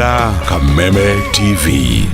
Terera Kameme TV.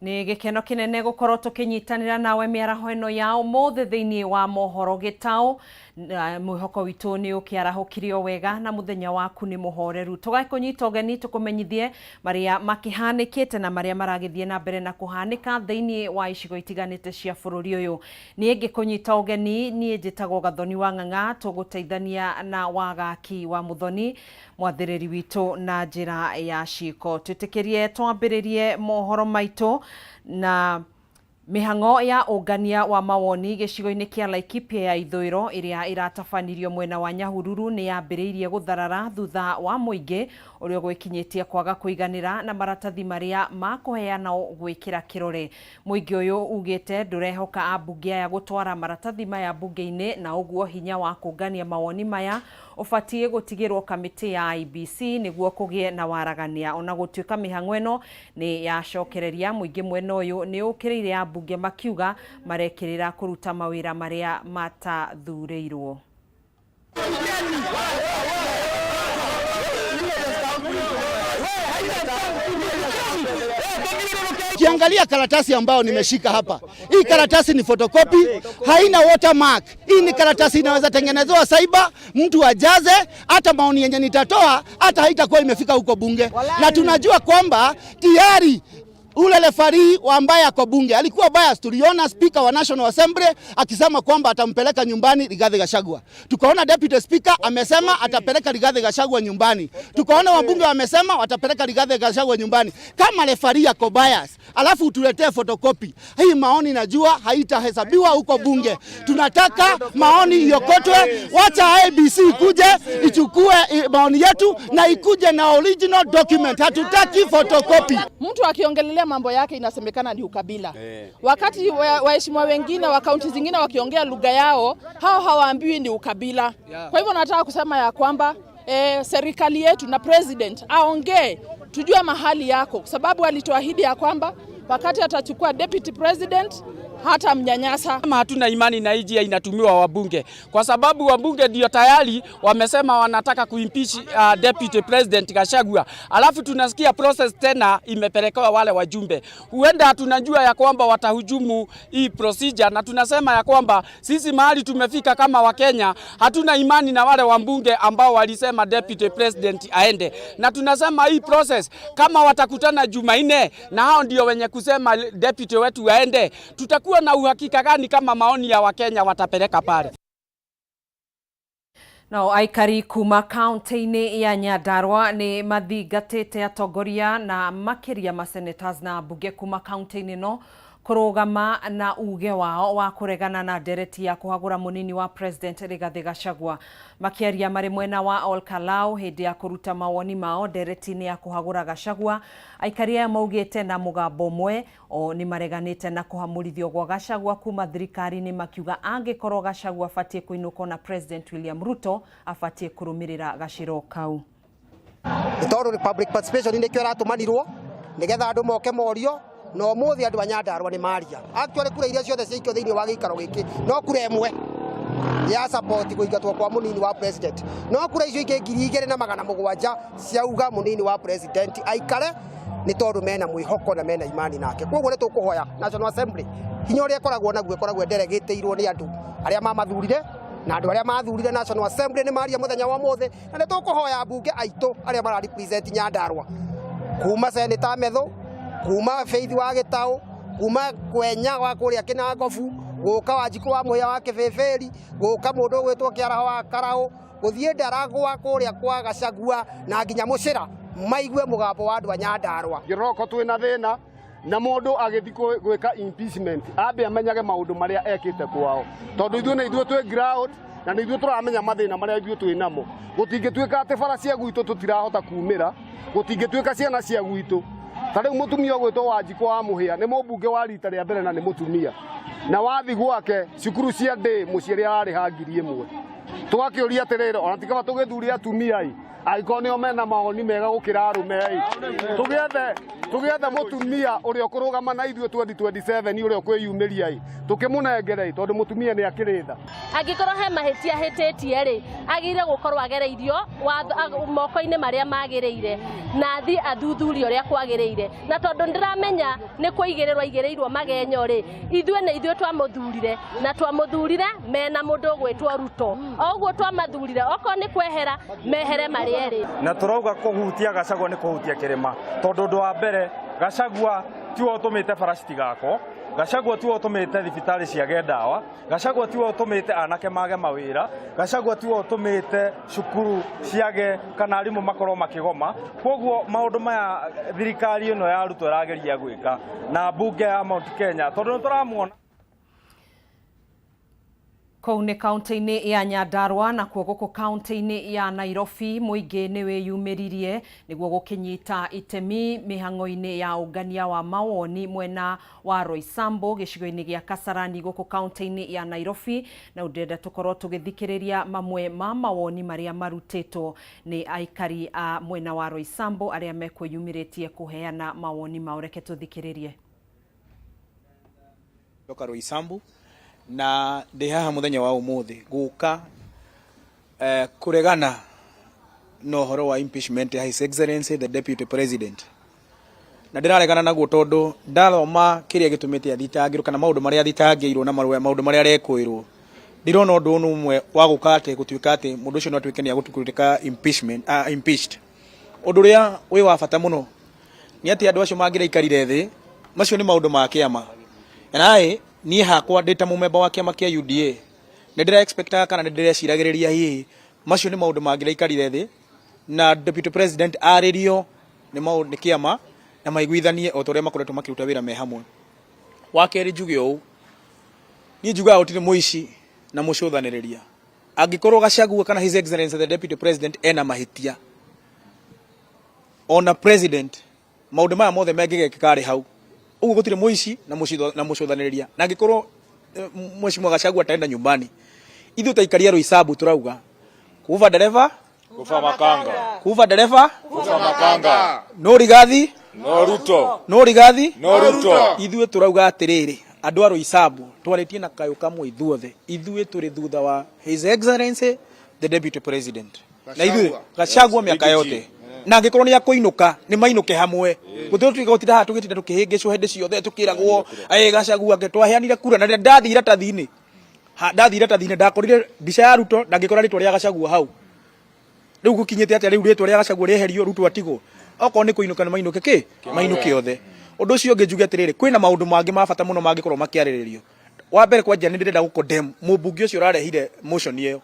Ni gikeno kinene gukorwo tukinyitanira nawe miaraho eno ya umothe thiini wa Mohoro Gitau. Mwihoko witu ni ukiarahukirio wega na muthenya waku ni muhoreru. Tugakunyita ugeni tukumenyithie maria makihanikite na maria maragithie na mbere na kuhanika thiini wa icigo itiganite cia bururi uyu. Ni ngikunyita ugeni ni njitagwo Gathoni wa Ng'ang'a, tuguteithania na wagaki wa muthoni mwathiriri witu na njira ya ciko. Twitikirie twambiririe mohoro maitu na mihango ya ungania wa mawoni gicigo-ini kia Laikipia ya ithwiro iria iratabanirio mwena wa Nyahururu ni yambiriirie gutharara thutha wa muingi uria gwikinyitie kwaga kuiganira na maratathi maria makuheana gwikira kirore. Muingi uyu ugite ndurehoka ambunge ya gutwara maratathi maya bunge-ini na uguo hinya wa kungania mawoni maya ufatie gutigirwo kamiti ya IBC niguo kugie na waragania. Ona gutuika mihango eno ni yacokereria muingi mwena uyu ni ukiriire ambunge makiuga marekirira kuruta mawira maria matathureirwo. Kiangalia karatasi ambao nimeshika hapa. Hii karatasi ni photocopy, haina watermark. Hii ni karatasi inaweza tengenezewa cyber, mtu ajaze, hata maoni yenye nitatoa hata haitakuwa imefika huko bunge. Na tunajua kwamba tayari ule referee ambaye ako bunge alikuwa bias. Tuliona speaker wa National Assembly akisema kwamba atampeleka nyumbani Rigathi Gachagua. Tukaona deputy speaker amesema atapeleka Rigathi Gachagua nyumbani. Tukaona wabunge wamesema watapeleka Rigathi Gachagua nyumbani. Kama referee ako bias, alafu utuletee photocopy, hii maoni najua haitahesabiwa huko bunge. Tunataka maoni iokotwe, wacha IBC kuje ichukue maoni yetu na ikuje na original document. Hatutaki photocopy. Mtu akiongelelea mambo yake inasemekana ni ukabila. Wakati waheshimiwa wengine wa kaunti zingine wakiongea lugha yao, hao hawaambiwi ni ukabila. Kwa hivyo nataka kusema ya kwamba serikali yetu na president aongee, tujue mahali yako, sababu alituahidi ya kwamba wakati atachukua deputy president hata mnyanyasa. Kama hatuna imani na hii inatumiwa wabunge, kwa sababu wabunge ndio tayari wamesema wanataka kuimpeach deputy president Gachagua, alafu tunasikia process tena imepelekewa wale wajumbe. Huenda tunajua ya kwamba watahujumu hii procedure, na tunasema ya kwamba sisi mahali tumefika kama Wakenya hatuna imani na wale wabunge ambao walisema deputy president aende. Na tunasema hii process kama watakutana Jumanne na hao ndio wenye kusema deputy wetu aende, tutakuwa na uhakika gani kama maoni ya Wakenya watapeleka pale? No, aikari kuma kaunti-ini ya Nyandarua ni mathingatite atongoria na makiria ma senators na bunge kuma kaunti-ini no kurugama na uge wao wa kuregana na ndereti ya kuhagura munini wa president Rigathi Gachagua. Makiaria mari mwena wa Olkalau hindi ya kuruta mawoni mao ndereti-ini ya kuhagura Gachagua. Aikaria maugite na mugambo mwe o ni mareganite na kuhamurithio gwa Gachagua kuma thirikari-ini makiuga angikorwo Gachagua afatie kuinuko na president William Ruto afatie kurumirira gaciro kau. Itoru public participation inde kyo ratumanirwo nigetha andu moke morio no muthi andu Nyandarua ni maria. Actually kura iria ciothe ciikio thiini wa gikaro giki no kura emwe ya support kuingatwo kwa munini wa president. No kura icio ingi 2,700 ciauga munini wa president aikare ni tondu mena mwihoko na mena imani nake. Koguo ni tukuhoya National Assembly hinya uria koragwo naguo koragwo nderegeteirwo ni andu aria mamathurire na andu aria mathurire National Assembly ni maria muthenya wa mothe, na ni tukuhoya bunge aitu aria mara represent Nyandarua kuma Senator Metho, kuma Faith wa Gitau, kuma Kwenya wa kuria Kinangofu, guka Wanjiku wa Muhia wa Kibeberi, guka mundu gwitwo Kiaraho wa Karau, guthie Ndaragwa kuria kwa Gachagua na nginya Mucira maigue mugambo wa andu a Nyandarua. Giroko twina thina na mundu agithiko gwika impeachment ambe amenyage maundu maria ekite kwao, tondu ithuĩ nĩ ithuĩ twĩ ground na nĩ ithuĩ tũramenya mathina maria ithuĩ twĩ namo. Gutingĩtuĩka atĩ bara cia gwitũ tũtirahota kumĩra, gutingĩtuĩka ciana cia gwitũ. Ta rĩu mũtumia gwĩtwo Wanjiku wa Muhia nĩ mũmbunge wa rita rĩa mbere na nĩ mũtumia, na wathi gwake cukuru cia ndĩ mũciari ararĩ ha 1,000. Tũgakĩũria atĩrĩrĩ, ona tikaba tũgĩthuria atumia angĩkorwo nĩo mena mawoni mega gũkĩra arũme tũgĩethe mũtumia ũrĩa ũkũrũgama na ithuĩ 2027 ũrĩa ũkwĩyumĩria tũkĩmũnengere tondũ mũtumia nĩ akĩrĩ tha. Angĩkorwo he mahĩtia hĩtĩtie rĩ, agĩrĩire gũkorwo agereirio moko-inĩ marĩa magĩrĩire na athi athuthuria ũrĩa kwagĩrĩire, na tondũ ndĩramenya nĩ igĩrĩirwo magenyo rĩ, ithuĩ nĩ ithuĩ twamũthurire na twamũthurire mena mũndũ gwĩtwo Ruto, o ũguo twamathurire okorwo nĩ kwehera mehere marĩ erĩ. Na turauga kuhutia Gachagua ni kuhutia kirima, tondu ndu wa mbere Gachagua tiwo tumite bara citigako, Gachagua tiwo tumite thibitari ciage ndawa, Gachagua tiwo tumite anake mage mawira, Gachagua tiwo tumite cukuru ciage kana arimu makorwo makigoma. Koguo maundu maya thirikari ino ya Ruto irageria gwika na bunge ya Mount Kenya tondu turamuona Kũu nĩ kaunti-inĩ ya Nyandarua na kuo gũkũ kaunti-inĩ ya Nairobi mũingĩ nĩ wĩyumĩririe nĩguo gũkinyita itemi mĩhang'o-inĩ ya ũngania wa mawoni mwena wa Roysambu gĩcigo-inĩ gĩa Kasarani gũkũ kaunti-inĩ ya Nairobi, na ndĩrenda tũkorwo tũgĩthikĩrĩria mamwe ma mawoni marĩa marutĩtwo nĩ aikari a mwena wa Roysambu arĩa mekwĩyumĩrĩtie kũheana mawoni mao. Reke tũthikĩrĩrie. Roysambu na ndi haha muthenya wa umuthi guka kuregana no horo wa impeachment ya His Excellency the Deputy President, na ndiraregana naguo tondu ndathoma kiria gitumite athitangirwo kana maundu maria athitangirwo na maundu maria arekwirwo, ndirona undu umwe wa guka ati gutuika ati mundu ucio no atuike ni agutukurika impeached. Undu ria wi wa bata muno ni ati andu acio mangira ikarire thi macio ni maundu ma kiama, nae ni hakwa ndita mumemba wa kiama kia UDA ni ndira expecta kana ndireciiragiriria hihi macio ni maundu mangira ikarire thi na Deputy President aririo ni maundu kiama na maiguithanie o toria makoretwo makiruta wira me hamwe. Wakeri njuge ou ni njuga otire muici na mucuthaniriria angikorwo Gachagua kana His Excellency the Deputy President ena mahitia ona president maundu maya mothe mengigekeka ri hau uguo gutire muici na mucuthaniriria na ngikorwo Mheshimiwa Gachagua ataenda nyumbani, ithu taikaria Roysambu turauga kuva dereva kufa makanga, kuva dereva kufa makanga, no Rigathi no Ruto, no Rigathi no Ruto. Ithu turauga atiriri andu a Roysambu twaritie na kayo kamwe ithuothe, ithu turi thutha wa His Excellency the Deputy President na ithu Gachagua miaka yote na ngikorwo ni akuinuka ni mainuke hamwe gutiro twigotira ha tugitinda tukihingicwo hindi ciothe tukiragwo Gachagua twaheanire kura na ndathira tathini ndakorire mbica ya Ruto na ngikora ritwa ria Gachagua hau riu gukinyite ati riu ritwa ria Gachagua rieherio Ruto atigo okorwo ni kuinuka ni mainuke mainuke othe. Undu ucio ngijuge atiriri kwina maundu mangi ma bata muno mangikorwo makiariririo. Wa mbere kwa njani ndirenda gukondem mubunge ucio urarehire motion iyo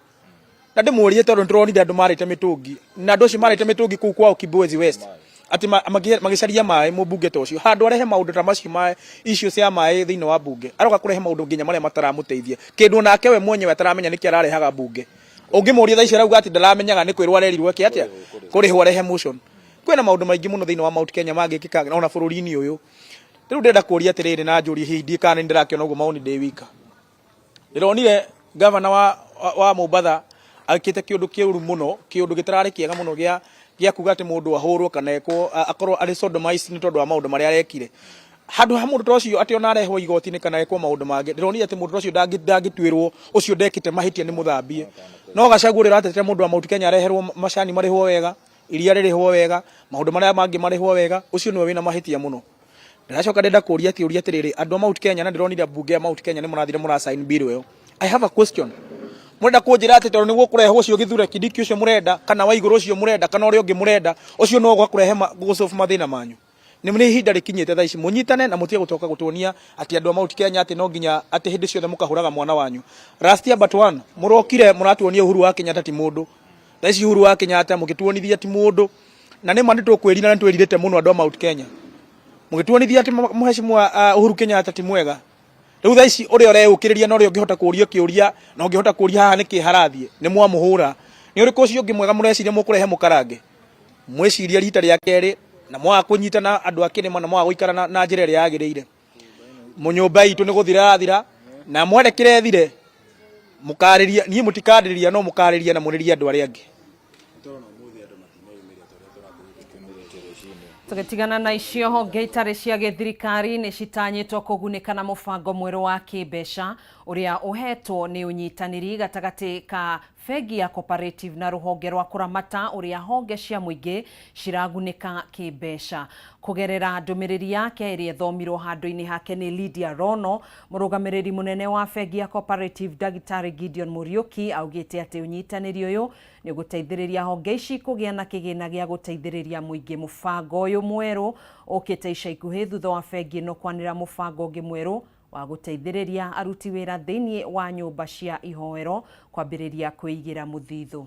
na ndimurie tondu ndironire andu marite mitungi na andu acio marite mitungi kuu kwao Kibwezi West ati magicaria mai mubunge ta ucio handu arehe maundu ta macio mai icio cia mai thiini wa bunge aroka kurehe maundu nginya maria mataramuteithia kindu nake we mwenyewe ataramenya niki ararehaga bunge ungimuria tha icio rauga ati ndaramenyaga ni kwirwo arerirwo ki atia kurihwo arehe motion. Kwina maundu maingi muno thiini wa Mount Kenya mangikikaga ona bururi-ini uyu riu ndenda kuria atiriri na njuri hindi kana ndirakiona uguo mauni ndi wika. Ndironire governor wa Mombasa akite kiundu kiuru muno kiundu gitarari kiega muno gia kuga ati mundu ahurwo kana akorwo ari sodomized ni tondu wa maundu maria arekire handu ha mundu tocio ati ona arehwo igoti-ini kana ekwo maundu mangi. Ndironire ati mundu tocio ndangitwirwo ucio ndekite mahitia ni muthambie no Gachagua riratete mundu wa Mount Kenya areherwo macani marihwo wega iria ririhwo wega maundu maria mangi marihwo wega ucio niwe wina mahitia muno. Ndiracoka ndenda kuria atiriri andu a Mount Kenya na ndironire bunge ya Mount Kenya ni murathire murasign bill iyo. I have a question. Murenda kunjira ati tondu niguo kurehwo ucio githure Kidiki ucio murenda kana Waiguru ucio murenda kana uria ungi murenda ucio no gwa kurehe gusolve mathina manyu. nĩ ihinda rĩkinyĩte thaa ici mũnyitane na mũtige gũtoka gũtuonia atĩ andũ a Mount Kenya atĩ no nginya atĩ hĩndĩ ciothe mũkahũraga mwana wanyu. Last year but one mũrokire mũratuonia Uhuru wa Kenyatta ti mũndũ. Thaa ici Uhuru wa Kenyatta mũgĩtuonithia ti mũndũ, na nĩ mani tũkwĩrina na twĩrirĩte mũno andũ a Mount Kenya. Mũgĩtuonithia atĩ Mheshimiwa Uhuru Kenyatta ti mwega. Rĩu thaa ici ũrĩa ũreũkĩrĩria na ũrĩa ũngĩhota kũũria kĩũria na ũngĩhota kũũria haha nĩkĩ harathiĩ nĩ mwamũhũra. Nĩ ũrĩkũ ũcio ũngĩ mwega mũreciria mũkũrehe mũkarange? Mwĩciria rita rĩa kerĩ na mwaga kũnyitana andũ a kĩrĩma na mwaga gũikara na njĩra ĩrĩa yagĩrĩire. Mũnyũmba itũ nĩ gũthira thira na mwerekere thire mũkarĩria niĩ mũtikarĩria no mũkarĩria na mũrĩria andũ arĩa angĩ. Tũgĩtigana na icio honge itarĩ cia gĩthirikari nĩ citanyĩtwo kũgunĩka na mũbango mwerũ wa kĩmbeca ũrĩa ũhetwo nĩ ũnyitanĩri gatagatĩ ka bengi ya cooperative na rũhonge rwa kũramata ũrĩa honge cia mũingĩ ciragunĩka kĩmbeca. Kũgerera ndũmĩrĩri yake ĩrĩa thomirwo handũ-inĩ hake nĩ Lydia Rono, mũrũgamĩrĩri mũnene wa bengi ya cooperative Ndagĩtarĩ Gideon Mũriũki augĩte atĩ ũnyitanĩri ũyũ nĩ gũteithĩrĩria honge ici kũgĩa na kĩgĩna gĩa gũteithĩrĩria mũingĩ. Mũbango ũyũ mwerũ ũkĩte ica ikuhĩ thutha wa bengi ĩno kwanĩra mũbango ũngĩ mwerũ wa gũteithĩrĩria aruti wĩra thĩinĩ wa nyũmba cia ihoero kwambĩrĩria kwĩigĩra mũthithũ.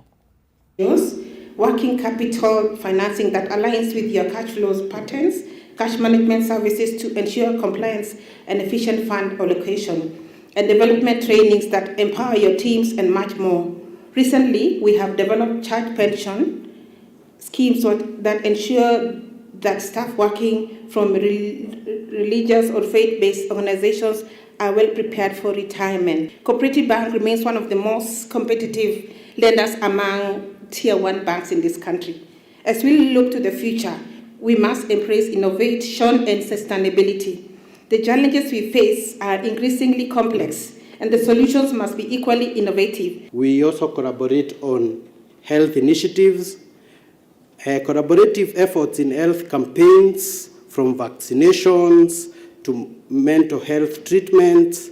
Working capital financing that aligns with your cash flows patterns, cash management services to ensure compliance and efficient fund allocation, and development trainings that empower your teams and much more. Recently, we have developed child pension schemes that ensure that staff working from religious or faith-based organizations are well prepared for retirement. Cooperative Bank remains one of the most competitive lenders among Tier 1 banks in this country. As we look to the future, we must embrace innovation and sustainability. The challenges we face are increasingly complex, and the solutions must be equally innovative. We also collaborate on health initiatives, collaborative efforts in health campaigns, from vaccinations to mental health treatments.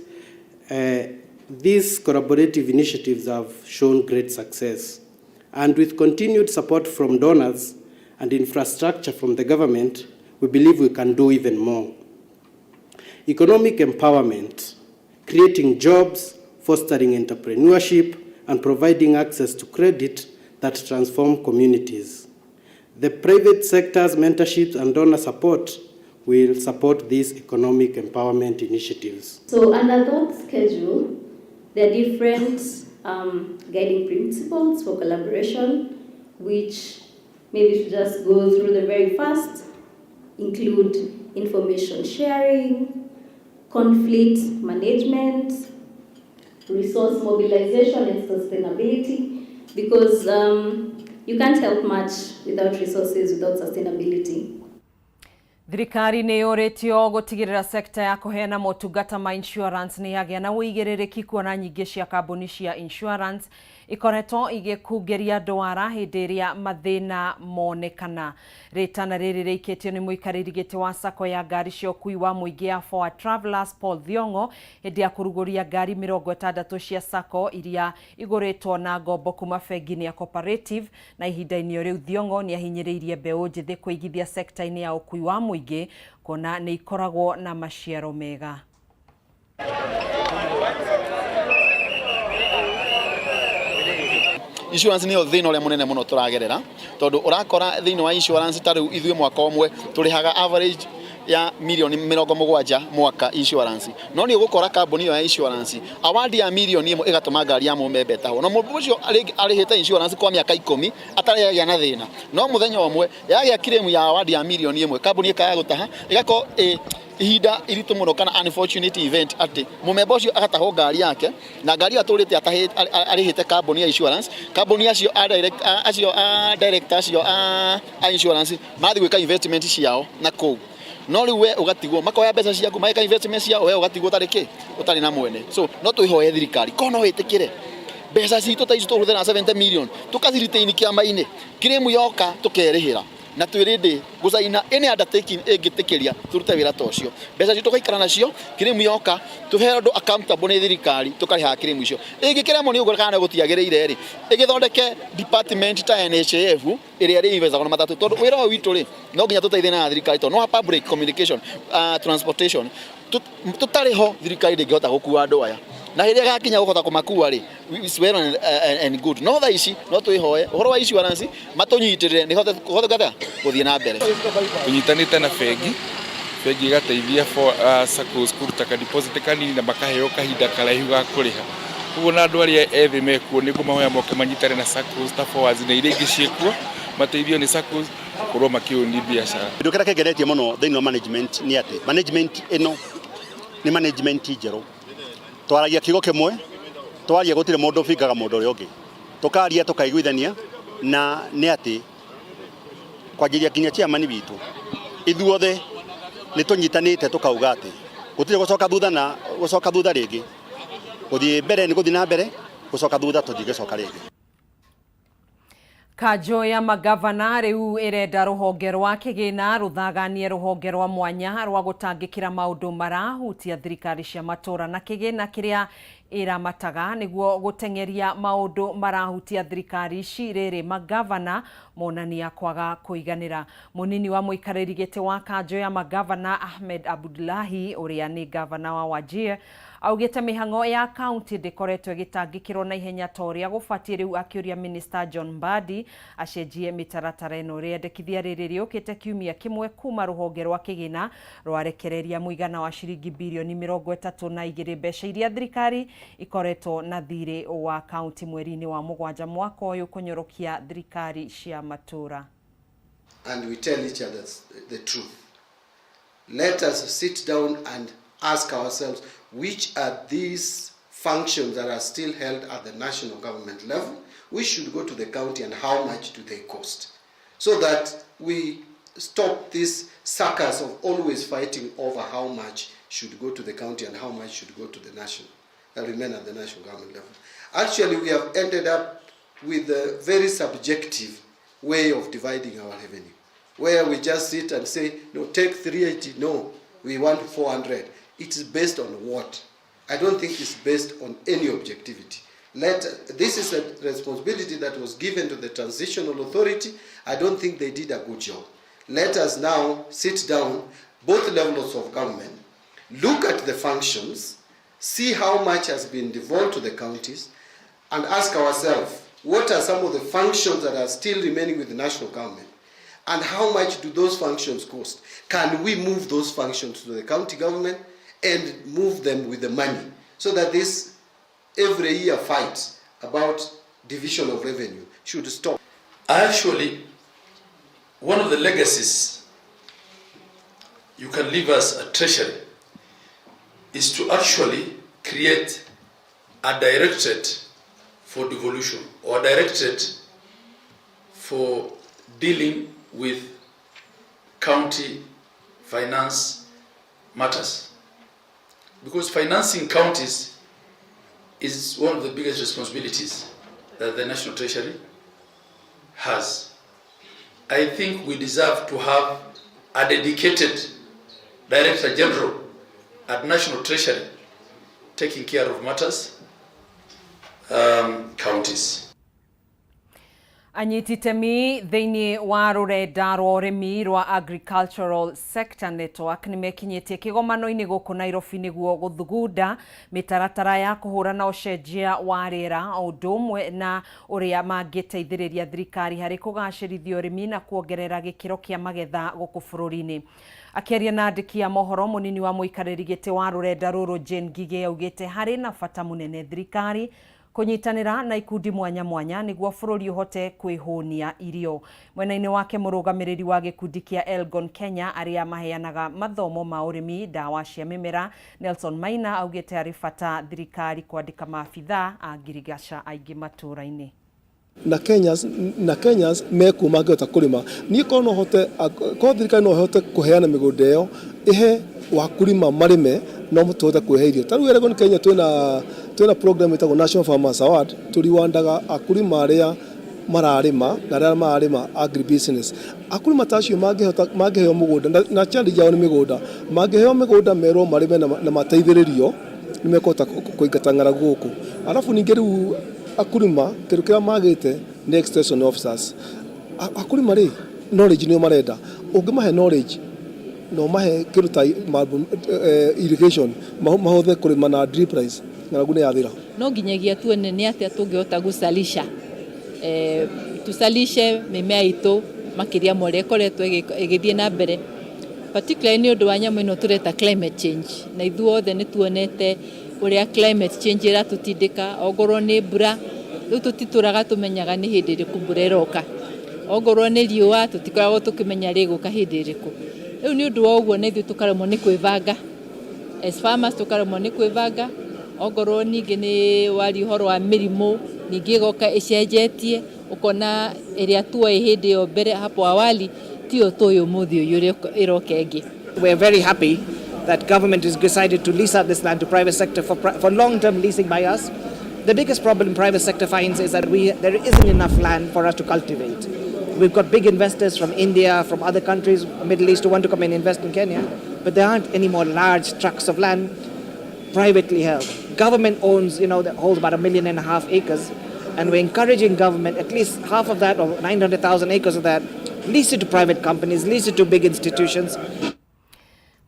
These collaborative initiatives have shown great success. And with continued support from donors and infrastructure from the government, we believe we can do even more. Economic empowerment, creating jobs, fostering entrepreneurship, and providing access to credit that transform communities. The private sector's mentorship and donor support will support these economic empowerment initiatives. So under that schedule, there are different guiding principles for collaboration, which maybe should just go through the very first, include information sharing, conflict management, resource mobilization and sustainability, because you can't help much without resources, without sustainability. Thirikari nĩ yũrĩtio gũtigĩrĩra sekta ya kũheana motungata ma insurance nĩ yagĩa na ũigĩrĩrĩki kuona nyingĩ cia kambuni cia insurance ikoretwo igĩkungĩria ndwara hĩndĩ ĩrĩa mathĩna monekana. Rĩtana rĩrĩ rĩikĩtio nĩ mũikarĩri gĩtĩ wa sacco ya ngari cia ũkui wa mũingĩ ya Forward Travellers Paul Thiongo hĩndĩ ya kũrugũria ngari 60 cia sacco iria igũrĩtwo na ngombo kuma bengi-inĩ ya cooperative, na ihinda-inĩ rĩu Thiongo nĩ ahinyĩrĩirie mbeũ njĩthĩ kũigithia sekta-inĩ ya ũkui wa mũingĩ kuona nĩ ikoragwo na maciaro mega. Insurance nĩ thĩna ũrĩa mũnene mũno tũragerera tondũ ũrakora thĩinĩ wa insurance tarĩ ithuĩ mwaka ũmwe tũrĩhaga average ya milioni 70 mwaka insurance no nĩ ũgũkora kambuni ya insurance award ya milioni 1 ĩgatũma ngari ya mũmbe taho no mũndũ ũcio arĩhĩte insurance kwa mĩaka 10 atarĩagĩa na thĩna no mũthenya ũmwe yagĩa claim ya award ya milioni 1 kambuni ĩkaya gũtaha ĩgako ihinda iritũ mũno kana unfortunate event atĩ mũmemba ũcio agatahwo ngari yake na ngari atũrĩte arĩhĩte kambuni ya insurance kambuni acio director acio a insurance mathi gwĩka investment ciao na kũu no rĩu we ũgatigwo makoya mbeca ciaku mageka investment ciao we ũgatigwo ũtarĩ na mwene so no twĩhoe thirikari kono wĩtĩkĩre mbeca citũ ta icio tũhũthĩra 70 million tukaziretain kĩama-inĩ claim yoka tũkerĩhĩra na twirindi gucaina any undertaking ingitikiria turute wira ta ucio mbeca citu tugaikara nacio kirimu yoka tuhe andu accountable ni thirikari tukariha kirimu icio ingikiremo ni ugurikana gutiagirire ri igithondeke department ta NHF iria ri iveza na matatu tondu wira witu ri no nginya tuteithie na thirikari tondu no public communication transportation tutariho thirikari ndingihota gukua andu aya na hiria gakinya guhota kumakua ri is well and good no tha ici no twihoe uhoro wa insurance matunyitirire ni hote gata guthie na mbere kunyitanite na bengi igateithia for SACCOs kuruta deposit kanini na makaheo kahinda karaihu ga kuriha kugo na andu aria ethi mekuo ni ngumahoya moke manyitare na SACCOs ta forwards na iria ingiciekuo mateithio ni SACCOs kurwo makiuni biashara ndu kira kegeretie muno thiini wa management ni ati management ino ni management njeru twaragia kigo kimwe twaria gutire mundu fingaga mundu uri ungi tukaria tukaiguithania na ni ati kwajiria kinya chairman bitu ithuothe ni tunyitanite tukauga ati gutire gucoka thutha ringi guthie mbere ni guthie na mbere gucoka thutha tuthigecoka ringi Kanjo ya magavana riu irenda ruhonge rwa kigina ruthaganie ruhonge rwa mwanya rwa gutangikira maundu marahutia thirikari cia matura na kigina kiria iramataga niguo gutengeria maundu marahutia thirikari ici riri magavana monania kwaga kuiganira. Munini wa muikariri giti wa kanjo ya magavana Ahmed Abdullahi uria ni gavana wa Wajir augite mihango ya county ndikoretwo gitangikirwo na ihenya toria gubatie riu akiuria minister John Mbadi acenjie mitaratara ino riendekithia riri riukite kiumia kimwe kuma ruhonge rwa kigina rwarekereria muigana wa shiringi bilioni 32 mbeca iria thirikari ikoretwo na thiri wa county mweri-ini wa mugwanja mwaka uyu kunyorokia thirikari cia matura. And we tell each other the truth. Let us sit down and ask ourselves which are these functions that are still held at the national government level, we should go to the county and how much do they cost, so that we stop this circus of always fighting over how much should go to the county and how much should go to the national, remain at the national government level. Actually, we have ended up with a very subjective way of dividing our revenue, where we just sit and say, no, take 380, no, we want 400. It is based on what? I don't think it's based on any objectivity. This is a responsibility that was given to the transitional authority. I don't think they did a good job. Let us now sit down, both levels of government, look at the functions, see how much has been devolved to the counties, and ask ourselves, what are some of the functions that are still remaining with the national government? And how much do those functions cost? Can we move those functions to the county government and move them with the money, so that this every year fight about division of revenue should stop? Actually, one of the legacies you can leave as a treasury is to actually create a directorate for devolution or a directorate for dealing with county finance matters. Because financing counties is one of the biggest responsibilities that the National Treasury has. I think we deserve to have a dedicated Director General at National Treasury taking care of matters, counties. Anyititemi thiini wa rurenda rwa urimi rwa agricultural sector network nimekinyitie kigomano-ini guku Nairobi niguo guthugunda mitaratara ya kuhurana ucenjia wa riera undu umwe na uria mangiteithiriria thirikari hari kugacirithia urimi na kuongerera gikiro kia magetha guku bururi-ini. Akiaria na andiki ya mohoro, munini wa muikariri giti wa rurenda ruru Jane Ngige augite hari na bata munene thirikari kunyitanira na ikundi mwanya mwanya niguo bururi uhote kwihunia irio. Mwena-ini wake murugamiriri wa gikundi kia Elgon Kenya aria maheanaga mathomo ma urimi dawa cia mimera Nelson Maina augite ari bata thirikari kwandika maabitha a ngirigaca aingi matura-ini. na Kenyans mekuma ngota kurima ni kono hote ko thirikari no hote kuheana migunda iyo ihe wakurima marime no mutote kweheirio taru Elgon Kenya twina program itagwo National Farmers Award turiwandaga akurima aria mararima na arĩa mararima agribusiness. Akulima tacio mangĩheo mũgũnda na challenge yao nĩ mĩgũnda, mangĩheo mĩgũnda merwo marĩme na mateithĩrĩrio nĩ mekũhota kũingata ng'aragu gũkũ. Alafu ningĩ rĩu akulima kĩndũ kĩrĩa magĩte nĩ extension officers. Akulima rĩ knowledge nĩyo marenda. Ũngĩmahe knowledge no mahe kĩndũ ta irrigation mahothe kũrĩma na drip rice ng'aragu nĩ yathira. No nginyagia tuone nĩ atĩa tũngĩhota gũcalisha tusalishe mimea itũ makĩria mole ĩkoretwo ĩgĩthiĩ na mbere, particularly nĩ ũndũ wa nyamũ ĩno tureta climate change, na ithuothe nĩ tuonete ũrĩa climate change ĩratũtindĩka. Ongorwo nĩ mbura rĩu tũtitũraga tũmenyaga nĩ hĩndĩ ĩrĩkũ mbura ĩroka, ongorwo nĩ riũa tũtikoragwo tũkĩmenya rĩgũka hĩndĩ ĩrĩkũ. Rĩu nĩ ũndũ wa ũguo nĩ ithuĩ tũkaremwo nĩ kwĩbanga as farmers, tũkaremwo nĩ kwĩbanga. Ongorwo ningĩ nĩ wari ũhoro wa mĩrimũ ningĩ ĩgoka ĩcenjetie, ũkona ĩrĩa tuoĩ hĩndĩ ĩyo mbere hapo awali tiyo tũĩ ũmũthĩ ũyũ ĩroka ĩngĩ. We are very happy that government has decided to lease out this land to private sector for long-term leasing by us. The biggest problem private sector finds is that there isn't enough land for us to cultivate. We've got big investors from India, from other countries, Middle East, who want to come and invest in Kenya, but there aren't any more large tracts of land privately held. Government owns, holds about 1.5 million acres, and we're encouraging government, at least half of that, or 900,000 acres of that, lease it to private companies, lease it to big institutions.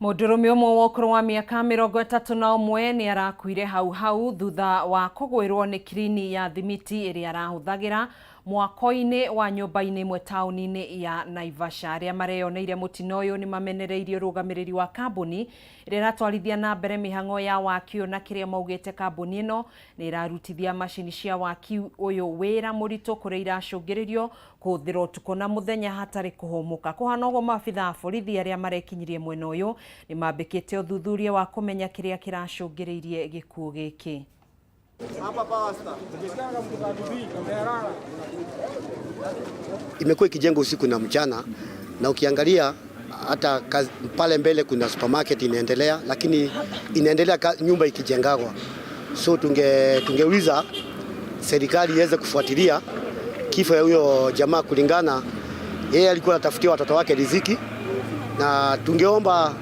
Mũndũrũme ũmwe wa ũkũrũ wa mĩaka 31 nĩ arakuire hau thutha wa kũgwĩrwo nĩ kirini ya thimiti ĩrĩa arahũthagĩra mwako-inĩ wa nyũmba-inĩ ĩmwe taũni-inĩ ya Naivasha. Arĩa mareyoneire mũtino ũyũ nĩ mamenereirie rũgamĩrĩri wa kambuni ĩrĩa ĩratwarithia na mbere mĩhang'o ya waki na kĩrĩa maugĩte kambuni ĩno nĩ ĩrarutithia macini cia waki ũyũ wĩra mũritũ kũrĩa iracũngĩrĩrio kũhũthĩra ũtukũ na mũthenya hatarĩ kũhũmũka. Kũhana ũguo maabitha a borithi arĩa marekinyirie mwena ũyũ nĩ mambĩkĩte ũthuthuria wa kũmenya kĩrĩa kĩracũngĩrĩirie gĩkuũ gĩkĩ. Imekuwa ikijengwa usiku na mchana, na ukiangalia hata pale mbele kuna supermarket inaendelea, lakini inaendelea nyumba ikijengagwa. So tungeuliza serikali iweze kufuatilia kifo ya huyo jamaa, kulingana yeye alikuwa anatafutia watoto wake riziki, na tungeomba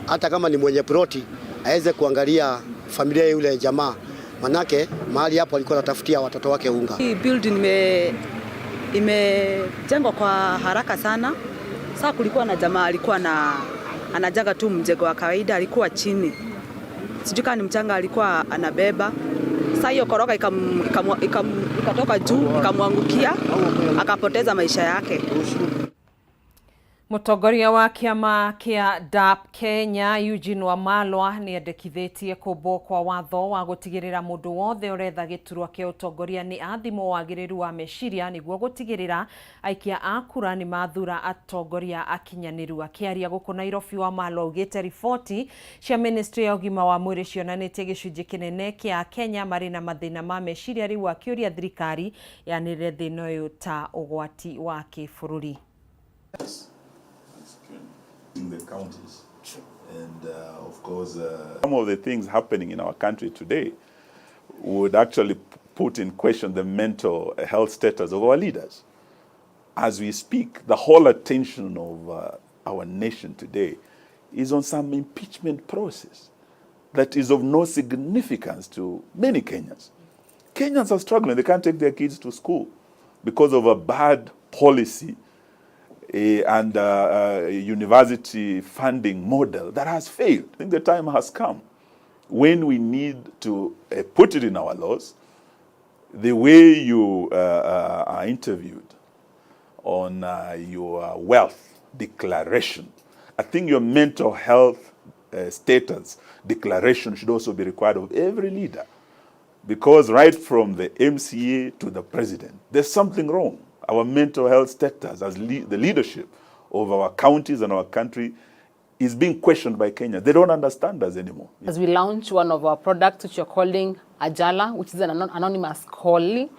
hata kama ni mwenye ploti aweze kuangalia familia ya yule jamaa, manake mahali hapo alikuwa anatafutia watoto wake unga. Hii building imejengwa kwa haraka sana. Sasa kulikuwa na jamaa alikuwa anajaga tu mjengo wa kawaida, alikuwa chini. Sijui kama ni mchanga alikuwa anabeba. Sasa hiyo koroga ikatoka juu ikamwangukia, akapoteza maisha yake. Mũtongoria wa kĩama kĩa DAP Kenya Eugene Wamalwa nĩ endekithĩtie kũmbwo kwa watho wa gũtigĩrĩra mũndũ wothe ũretha gĩturwa kĩa ũtongoria nĩ athimwo wagĩrĩru wa meciria nĩguo gũtigĩrĩra aikia a kura nĩ mathura atongoria akinyanĩru. Akĩaria gũkũ Nairobi, Wamalwa augĩte riboti cia ministry ya ũgima wa mwĩrĩ cionanĩtie gĩcunjĩ kĩnene kĩa Kenya marĩ na mathĩna ma meciria, rĩu akĩũria thirikari yanĩrĩre thĩna ũyũ ta ũgwati wa kĩbũrũri. In the counties. And of course, some of the things happening in our country today would actually put in question the mental health status of our leaders. As we speak, the whole attention of our nation today is on some impeachment process that is of no significance to many Kenyans. Kenyans are struggling. They can't take their kids to school because of a bad policy and university funding model that has failed. I think the time has come when we need to put it in our laws. The way you are interviewed on your wealth declaration, I think your mental health status declaration should also be required of every leader, because right from the MCA to the president, there's something wrong. Our mental health status as the leadership of our counties and our country is being questioned by Kenya. They don't understand us anymore. As we launch one of our products, which we're calling Ajala, which is an anonymous calling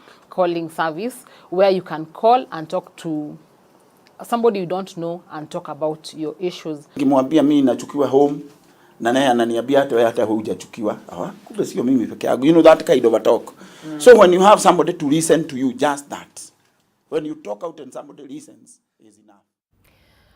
service, where you can call and talk to somebody you don't know and talk about your issues. Kimwambia mimi nachukiwa home, na naye ananiambia hata hujachukiwa. Kumbe sio mimi peke yangu. You know that kind of a talk. So when you have somebody to listen to you, just that. When you talk out and somebody listens is enough.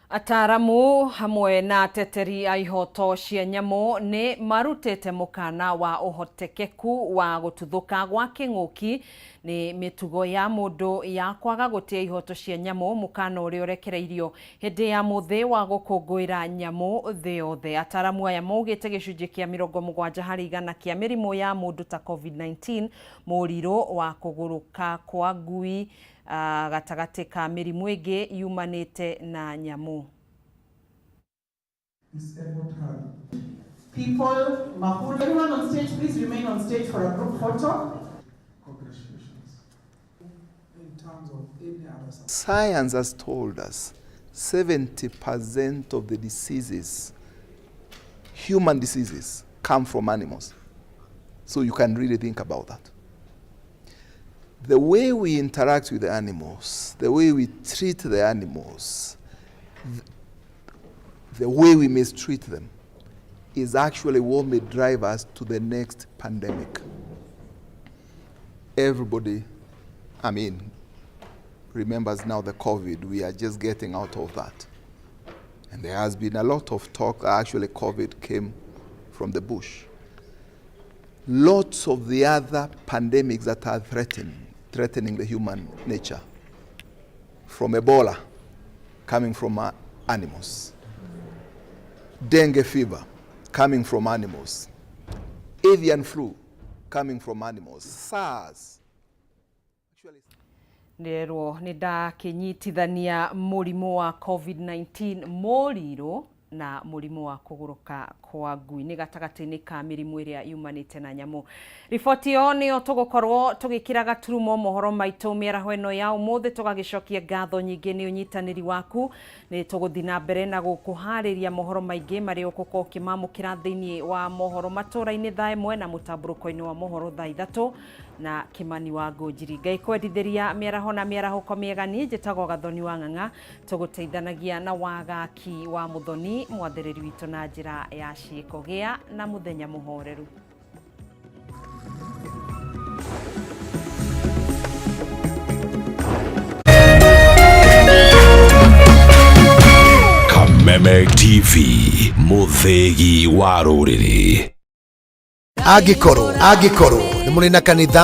Ataramu hamwe na teteri a ihoto cia nyamu ni marutete mukana wa uhotekeku wa gututhuka gwa king'uki ni mitugo ya mundu ya kwaga gutia ihoto cia nyamu mukana uri urekereirio hindi ya muthi wa gukungwira nyamu thi yothe. Ataramu aya maugite gicunji kia 70% kia mirimu ya mundu ta COVID-19 muriro wa kuguruka kwa ngui gatagati ka mirimu ingi yumanite na nyamu. People, Mohoro, everyone on stage, please remain on stage for a group photo. Congratulations. In terms of any other subject. Science has told us 70% of the diseases, human diseases, come from animals. So you can really think about that. The way we interact with the animals, the way we treat the animals, the way we mistreat them is actually what may drive us to the next pandemic. Everybody, remembers now the COVID. We are just getting out of that. And there has been a lot of talk, actually COVID came from the bush. Lots of the other pandemics that are threatening the human nature, from Ebola, coming from animals, dengue fever, coming from animals, avian flu, coming from animals, SARS. Nero nidakinyitithania murimu wa COVID-19 moriro na murimu wa kuguruka kwa ngui ni gatagati-ini ka mirimu iria yumanite na nyamu. Riboti yo ni tugukorwo tugikira gaturumo mohoro maitu miaraho ino ya umuthi tugagicokia ngatho nyingi ni unyitaniri waku ni tuguthina mbere na gukuhariria mohoro maingi mari ukuko kimamukira thiini wa mohoro matura-ini thaa imwe na mutamburuko-ini wa mohoro thaa 3 na Kimani wa Ngũnjiri. Ngai kwendithĩria mĩaraho na mĩarahũko mĩega niĩ njĩtagwo Gathoni wa Ng'ang'a tũgũteithanagia na wagaki wa Muthoni mwathĩrĩri witũ na njĩra ya ciĩko. Gĩa na mũthenya mũhoreru. Kameme TV mũthegi wa rũrĩrĩ. Agĩkorwo nĩ mũrĩ na kanitha